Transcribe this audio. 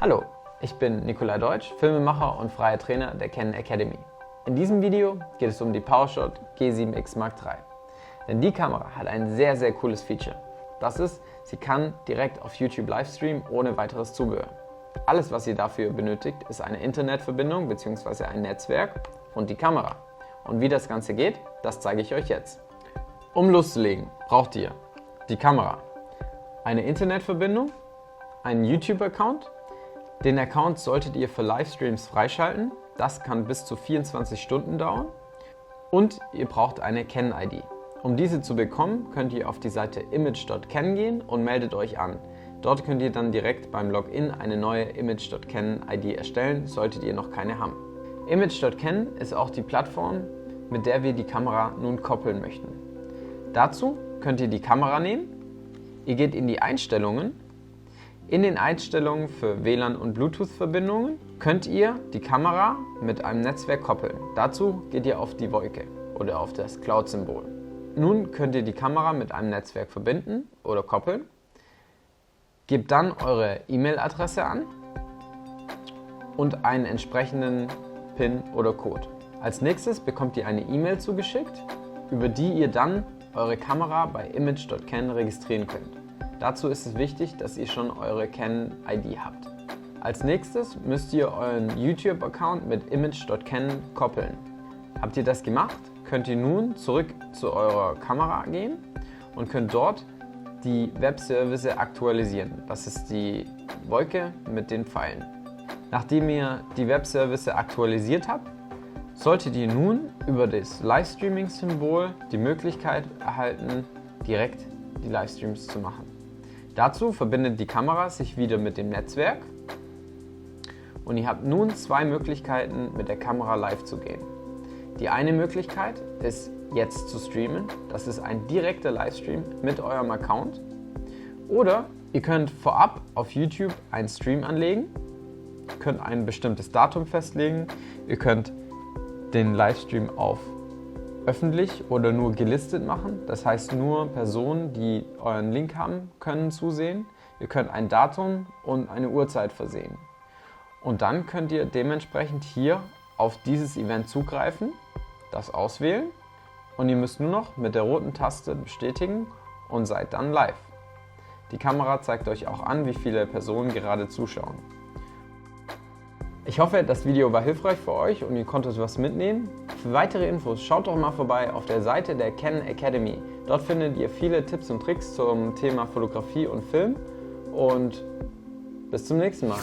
Hallo, ich bin Nikolai Deutsch, Filmemacher und freier Trainer der Canon Academy. In diesem Video geht es um die PowerShot G7X Mark III. Denn die Kamera hat ein sehr cooles Feature. Das ist, sie kann direkt auf YouTube livestreamen ohne weiteres Zubehör. Alles, was ihr dafür benötigt, ist eine Internetverbindung bzw. ein Netzwerk und die Kamera. Und wie das Ganze geht, das zeige ich euch jetzt. Um loszulegen, braucht ihr die Kamera, eine Internetverbindung, einen YouTube-Account. Den Account solltet ihr für Livestreams freischalten. Das kann bis zu 24 Stunden dauern. Und ihr braucht eine Canon-ID. Um diese zu bekommen, könnt ihr auf die Seite image.canon gehen und meldet euch an. Dort könnt ihr dann direkt beim Login eine neue image.canon-ID erstellen, solltet ihr noch keine haben. Image.canon ist auch die Plattform, mit der wir die Kamera nun koppeln möchten. Dazu könnt ihr die Kamera nehmen, ihr geht in die Einstellungen. In den Einstellungen für WLAN und Bluetooth-Verbindungen könnt ihr die Kamera mit einem Netzwerk koppeln. Dazu geht ihr auf die Wolke oder auf das Cloud-Symbol. Nun könnt ihr die Kamera mit einem Netzwerk verbinden oder koppeln. Gebt dann eure E-Mail-Adresse an und einen entsprechenden PIN oder Code. Als nächstes bekommt ihr eine E-Mail zugeschickt, über die ihr dann eure Kamera bei image.canon registrieren könnt. Dazu ist es wichtig, dass ihr schon eure Canon-ID habt. Als nächstes müsst ihr euren YouTube-Account mit image.canon koppeln. Habt ihr das gemacht, könnt ihr nun zurück zu eurer Kamera gehen und könnt dort die Webservice aktualisieren. Das ist die Wolke mit den Pfeilen. Nachdem ihr die Webservice aktualisiert habt, solltet ihr nun über das Livestreaming-Symbol die Möglichkeit erhalten, direkt die Livestreams zu machen. Dazu verbindet die Kamera sich wieder mit dem Netzwerk und ihr habt nun zwei Möglichkeiten, mit der Kamera live zu gehen. Die eine Möglichkeit ist, jetzt zu streamen. Das ist ein direkter Livestream mit eurem Account. Oder ihr könnt vorab auf YouTube einen Stream anlegen, könnt ein bestimmtes Datum festlegen, ihr könnt den Livestream auf öffentlich oder nur gelistet machen. Das heißt, nur Personen, die euren Link haben, können zusehen. Ihr könnt ein Datum und eine Uhrzeit versehen. Und dann könnt ihr dementsprechend hier auf dieses Event zugreifen, das auswählen und ihr müsst nur noch mit der roten Taste bestätigen und seid dann live. Die Kamera zeigt euch auch an, wie viele Personen gerade zuschauen. Ich hoffe, das Video war hilfreich für euch und ihr konntet was mitnehmen. Für weitere Infos schaut doch mal vorbei auf der Seite der Canon Academy. Dort findet ihr viele Tipps und Tricks zum Thema Fotografie und Film und bis zum nächsten Mal.